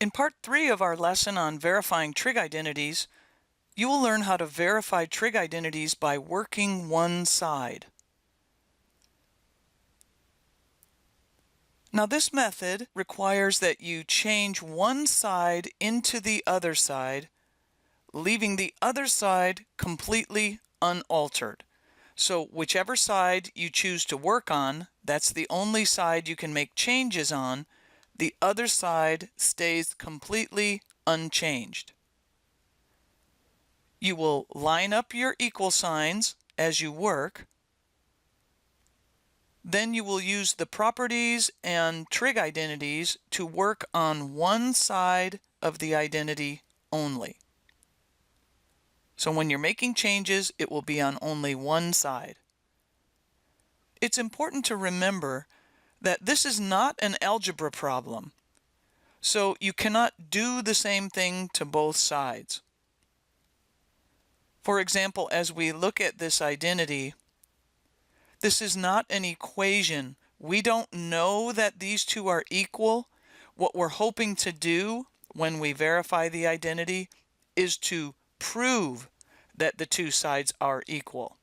In part 3 of our lesson on verifying trig identities, you will learn how to verify trig identities by working one side. Now this method requires that you change one side into the other side, leaving the other side completely unaltered. So whichever side you choose to work on, that's the only side you can make changes on. The other side stays completely unchanged. You will line up your equal signs as you work. Then you will use the properties and trig identities to work on one side of the identity only. So when you're making changes, it will be on only one side. It's important to remember that this is not an algebra problem, so you cannot do the same thing to both sides. For example, as we look at this identity, this is not an equation. We don't know that these two are equal. What we're hoping to do when we verify the identity is to prove that the two sides are equal.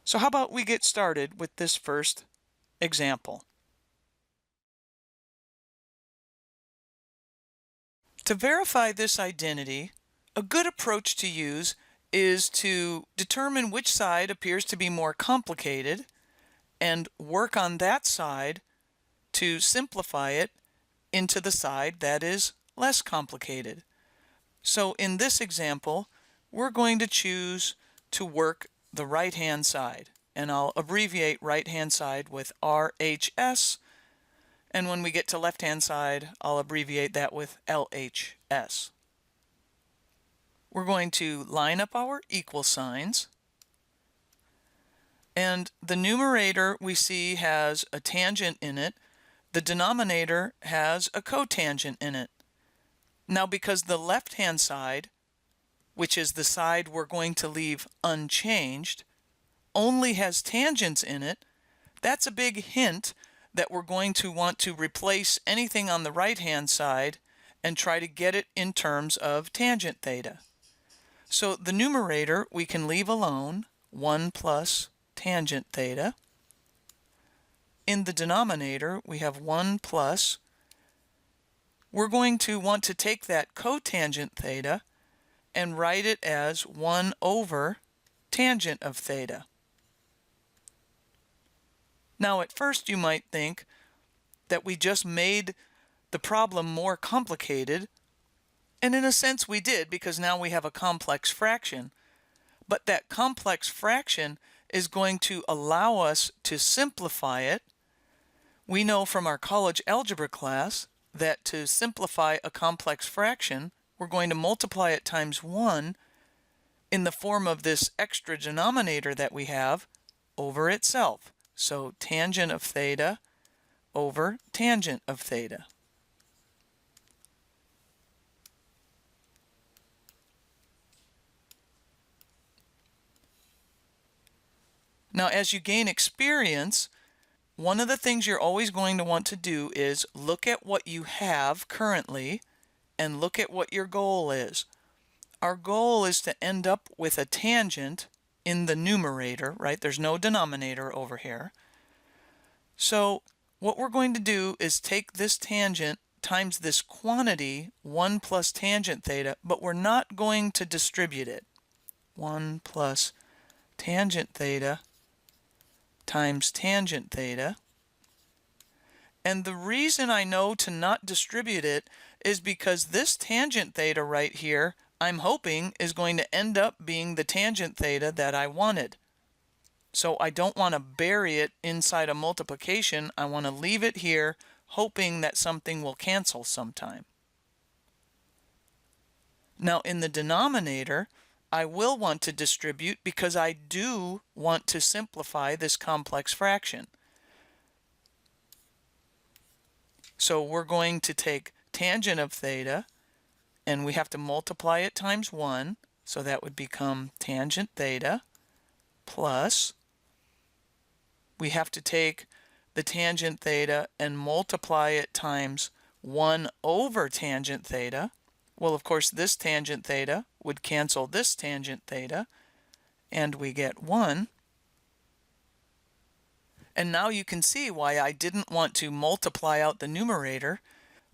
So how about we get started with this first example. To verify this identity, a good approach to use is to determine which side appears to be more complicated and work on that side to simplify it into the side that is less complicated. So in this example, we're going to choose to work the right-hand side, and I'll abbreviate right-hand side with RHS, and when we get to left-hand side, I'll abbreviate that with LHS. We're going to line up our equal signs, and the numerator we see has a tangent in it. The denominator has a cotangent in it. Now, because the left-hand side, which is the side we're going to leave unchanged, only has tangents in it, that's a big hint that we're going to want to replace anything on the right-hand side and try to get it in terms of tangent theta. So the numerator we can leave alone, 1 plus tangent theta. In the denominator, we have 1 plus. We're going to want to take that cotangent theta and write it as 1 over tangent of theta. Now at first you might think that we just made the problem more complicated, and in a sense we did, because now we have a complex fraction. But that complex fraction is going to allow us to simplify it. We know from our college algebra class that to simplify a complex fraction, we're going to multiply it times 1 in the form of this extra denominator that we have over itself. So tangent of theta over tangent of theta. Now, as you gain experience, one of the things you're always going to want to do is look at what you have currently and look at what your goal is. Our goal is to end up with a tangent in the numerator, right? There's no denominator over here. So what we're going to do is take this tangent times this quantity, 1 plus tangent theta, but we're not going to distribute it. 1 plus tangent theta times tangent theta. And the reason I know to not distribute it is because this tangent theta right here, I'm hoping, is going to end up being the tangent theta that I wanted. So I don't want to bury it inside a multiplication. I want to leave it here, hoping that something will cancel sometime. Now in the denominator, I will want to distribute because I do want to simplify this complex fraction. So we're going to take tangent of theta, and we have to multiply it times 1, so that would become tangent theta, plus we have to take the tangent theta and multiply it times 1 over tangent theta. Well, of course, this tangent theta would cancel this tangent theta, and we get 1. And now you can see why I didn't want to multiply out the numerator,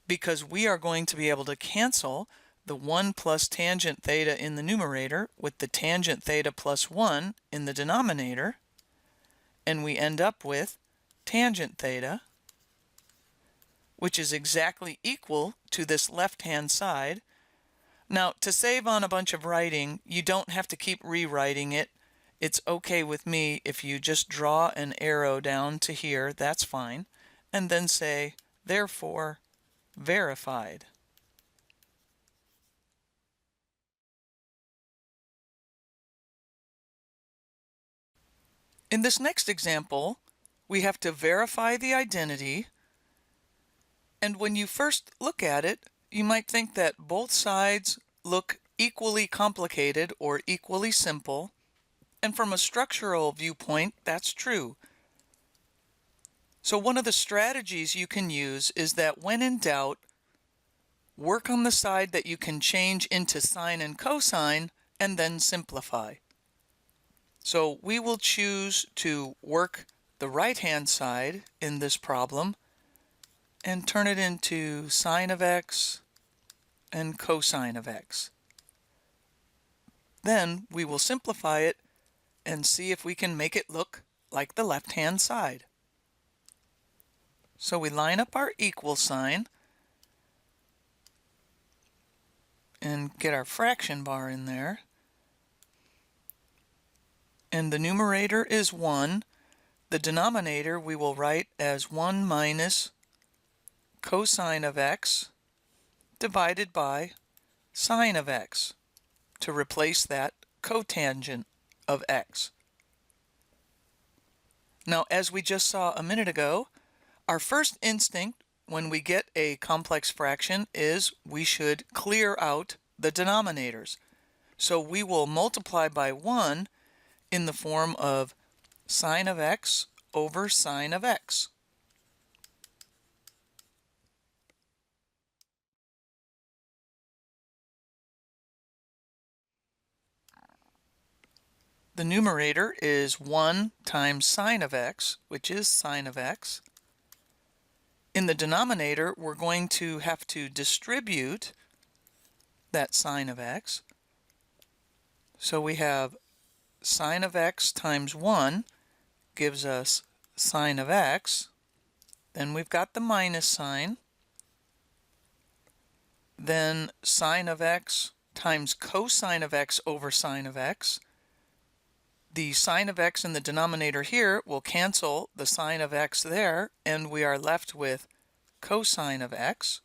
because we are going to be able to cancel the 1 plus tangent theta in the numerator with the tangent theta plus 1 in the denominator, and we end up with tangent theta, which is exactly equal to this left-hand side. Now, to save on a bunch of writing, you don't have to keep rewriting it. It's okay with me if you just draw an arrow down to here, that's fine, and then say, therefore, verified. In this next example, we have to verify the identity, and when you first look at it, you might think that both sides look equally complicated or equally simple, and from a structural viewpoint, that's true. So one of the strategies you can use is that when in doubt, work on the side that you can change into sine and cosine, and then simplify. So we will choose to work the right-hand side in this problem and turn it into sine of x and cosine of x. Then we will simplify it and see if we can make it look like the left-hand side. So we line up our equal sign and get our fraction bar in there. And the numerator is 1. The denominator we will write as 1 minus cosine of x divided by sine of x to replace that cotangent of x. Now, as we just saw a minute ago, our first instinct when we get a complex fraction is we should clear out the denominators. So we will multiply by 1 in the form of sine of x over sine of x. The numerator is 1 times sine of x, which is sine of x. In the denominator, we're going to have to distribute that sine of x. So we have sine of x times 1 gives us sine of x. Then we've got the minus sign. Then sine of x times cosine of x over sine of x. The sine of x in the denominator here will cancel the sine of x there, and we are left with cosine of x.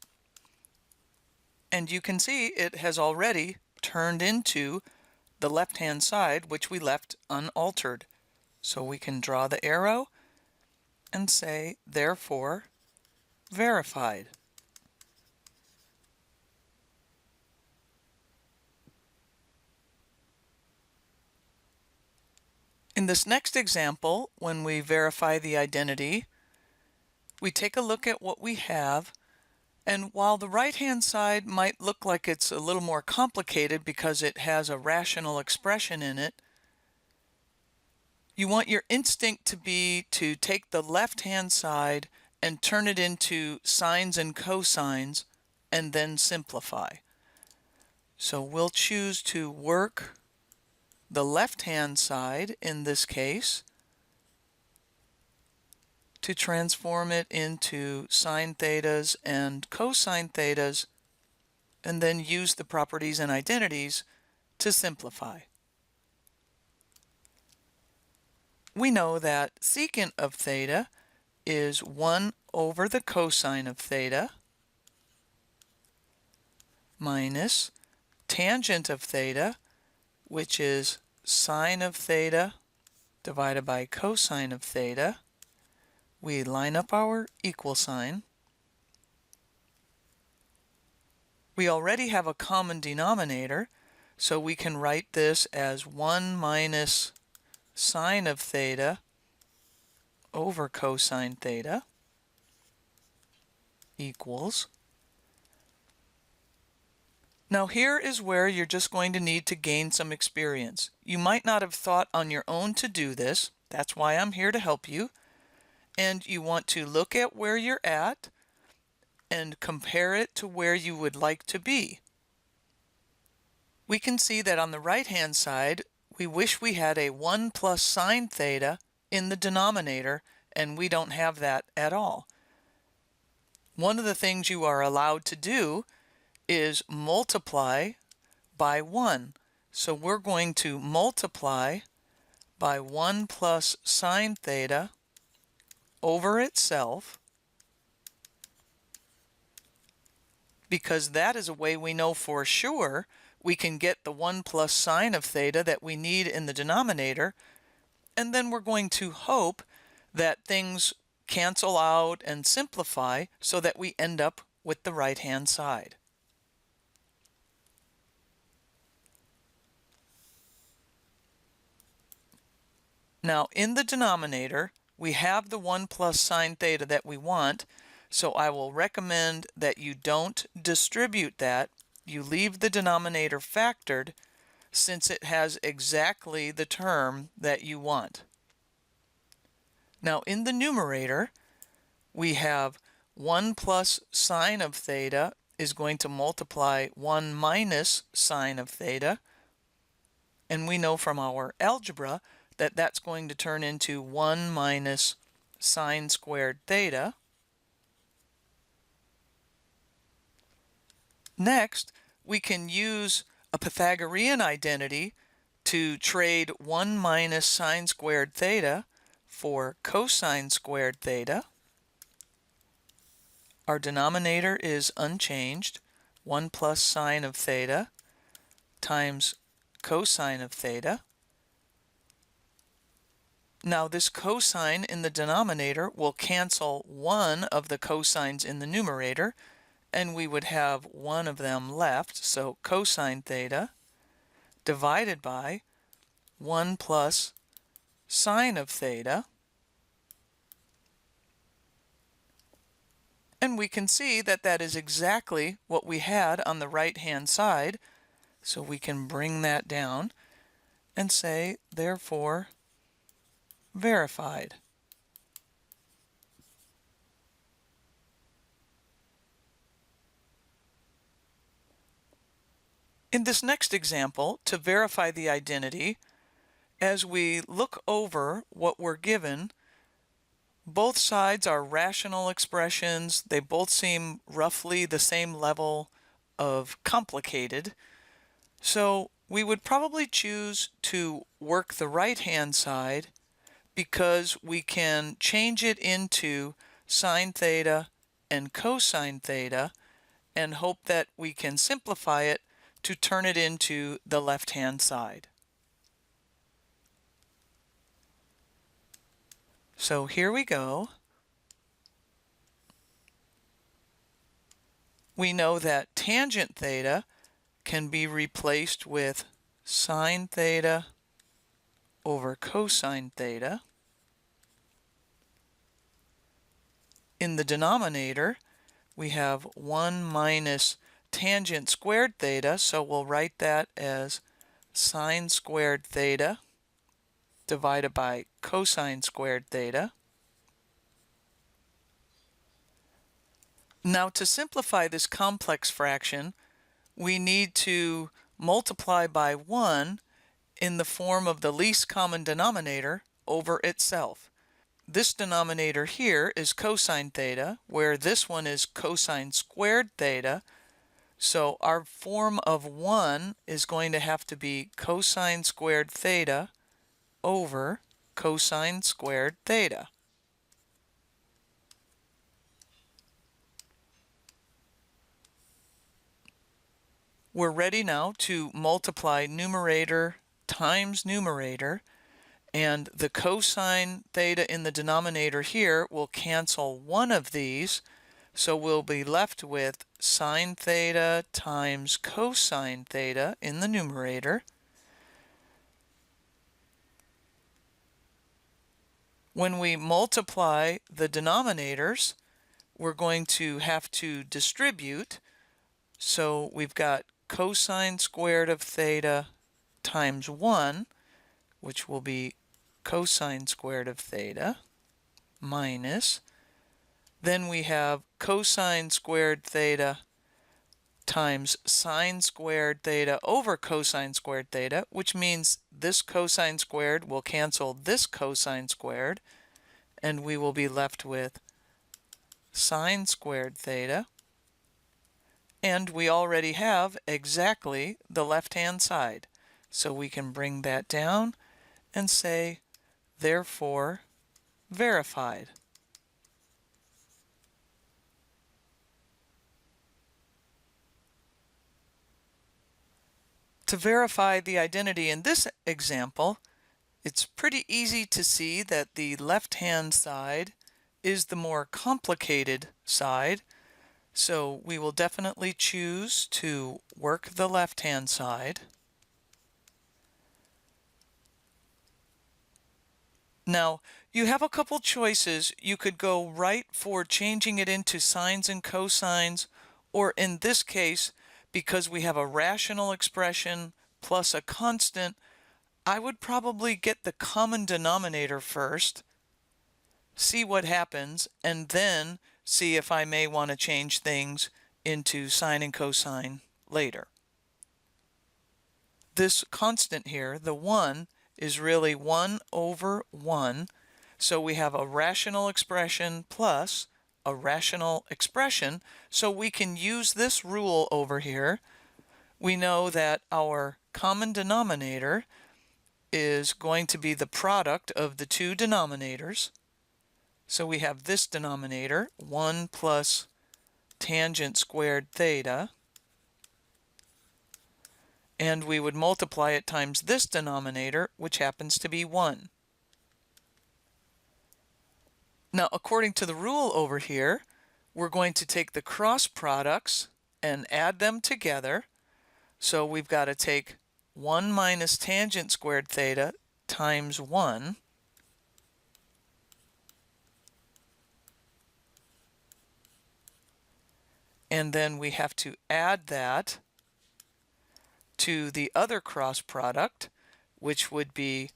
And you can see it has already turned into the left-hand side, which we left unaltered. So we can draw the arrow and say, therefore, verified. In this next example, when we verify the identity, we take a look at what we have, and while the right-hand side might look like it's a little more complicated because it has a rational expression in it, you want your instinct to be to take the left-hand side and turn it into sines and cosines and then simplify. So we'll choose to work the left-hand side in this case to transform it into sine thetas and cosine thetas, and then use the properties and identities to simplify. We know that secant of theta is 1 over the cosine of theta minus tangent of theta, which is sine of theta divided by cosine of theta. We line up our equal sign. We already have a common denominator, so we can write this as 1 minus sine of theta over cosine theta equals Now here is where you're just going to need to gain some experience. You might not have thought on your own to do this. That's why I'm here to help you. And you want to look at where you're at and compare it to where you would like to be. We can see that on the right-hand side, we wish we had a 1 plus sine theta in the denominator, and we don't have that at all. One of the things you are allowed to do is multiply by 1. So we're going to multiply by 1 plus sine theta over itself, because that is a way we know for sure we can get the 1 plus sine of theta that we need in the denominator, and then we're going to hope that things cancel out and simplify so that we end up with the right-hand side. Now, in the denominator, we have the 1 plus sine theta that we want, so I will recommend that you don't distribute that. You leave the denominator factored since it has exactly the term that you want. Now, in the numerator, we have 1 plus sine of theta is going to multiply 1 minus sine of theta, and we know from our algebra that that's going to turn into 1 minus sine squared theta. Next, we can use a Pythagorean identity to trade 1 minus sine squared theta for cosine squared theta. Our denominator is unchanged, 1 plus sine of theta times cosine of theta. Now this cosine in the denominator will cancel one of the cosines in the numerator, and we would have one of them left, so cosine theta divided by 1 plus sine of theta. And we can see that that is exactly what we had on the right-hand side, so we can bring that down and say, therefore, verified. In this next example, to verify the identity, as we look over what we're given, both sides are rational expressions. They both seem roughly the same level of complicated. So we would probably choose to work the right-hand side because we can change it into sine theta and cosine theta and hope that we can simplify it to turn it into the left-hand side. So here we go. We know that tangent theta can be replaced with sine theta over cosine theta. In the denominator, we have 1 minus tangent squared theta, so we'll write that as sine squared theta divided by cosine squared theta. Now, to simplify this complex fraction, we need to multiply by 1 in the form of the least common denominator over itself. This denominator here is cosine theta, where this one is cosine squared theta. So our form of 1 is going to have to be cosine squared theta over cosine squared theta. We're ready now to multiply numerator times numerator, and the cosine theta in the denominator here will cancel one of these, so we'll be left with sine theta times cosine theta in the numerator. When we multiply the denominators, we're going to have to distribute. So we've got cosine squared of theta times 1, which will be cosine squared of theta, minus, then we have cosine squared theta times sine squared theta over cosine squared theta, which means this cosine squared will cancel this cosine squared, and we will be left with sine squared theta. And we already have exactly the left-hand side. So we can bring that down and say, therefore, verified. To verify the identity in this example, it's pretty easy to see that the left-hand side is the more complicated side, so we will definitely choose to work the left-hand side. Now, you have a couple choices. You could go right for changing it into sines and cosines, or in this case, because we have a rational expression plus a constant, I would probably get the common denominator first, see what happens, and then see if I may want to change things into sine and cosine later. This constant here, the 1, is really 1 over 1, so we have a rational expression plus a rational expression, so we can use this rule over here. We know that our common denominator is going to be the product of the two denominators. So we have this denominator, 1 plus tangent squared theta, and we would multiply it times this denominator, which happens to be 1. Now, according to the rule over here, we're going to take the cross products and add them together. So we've got to take 1 minus tangent squared theta times 1. And then we have to add that to the other cross product, which would be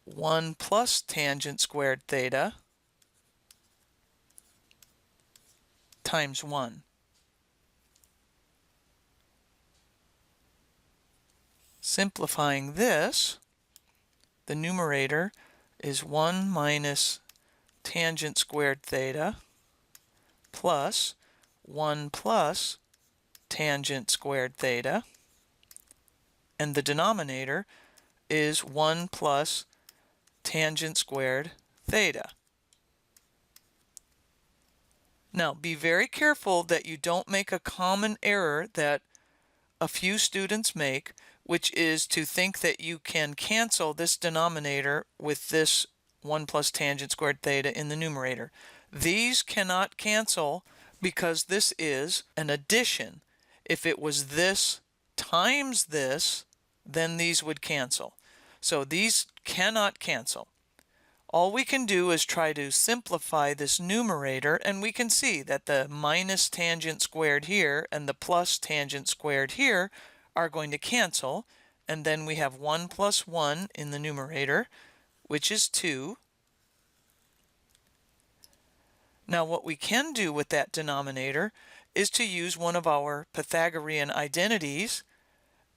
1 plus tangent squared theta times 1. Simplifying this, the numerator is 1 minus tangent squared theta plus 1 plus tangent squared theta, and the denominator is 1 plus tangent squared theta. Now, be very careful that you don't make a common error that a few students make, which is to think that you can cancel this denominator with this 1 plus tangent squared theta in the numerator. These cannot cancel because this is an addition. If it was this times this, then these would cancel. So these cannot cancel. All we can do is try to simplify this numerator, and we can see that the minus tangent squared here and the plus tangent squared here are going to cancel, and then we have 1 plus 1 in the numerator, which is 2. Now what we can do with that denominator is to use one of our Pythagorean identities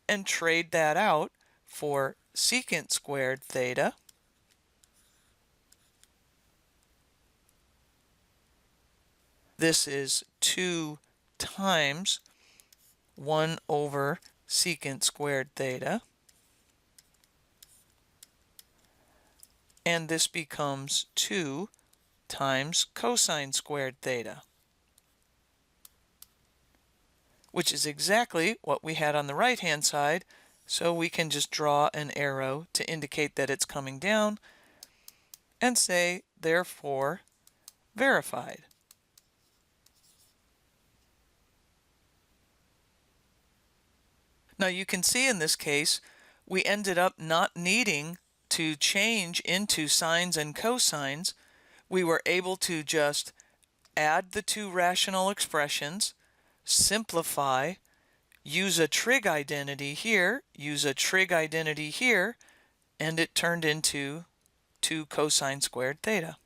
and trade that out for secant squared theta. This is 2 times 1 over secant squared theta. And this becomes 2 times cosine squared theta, which is exactly what we had on the right-hand side, so we can just draw an arrow to indicate that it's coming down and say, therefore, verified. Now you can see in this case, we ended up not needing to change into sines and cosines. We were able to just add the two rational expressions, simplify, use a trig identity here, use a trig identity here, and it turned into 2 cosine squared theta.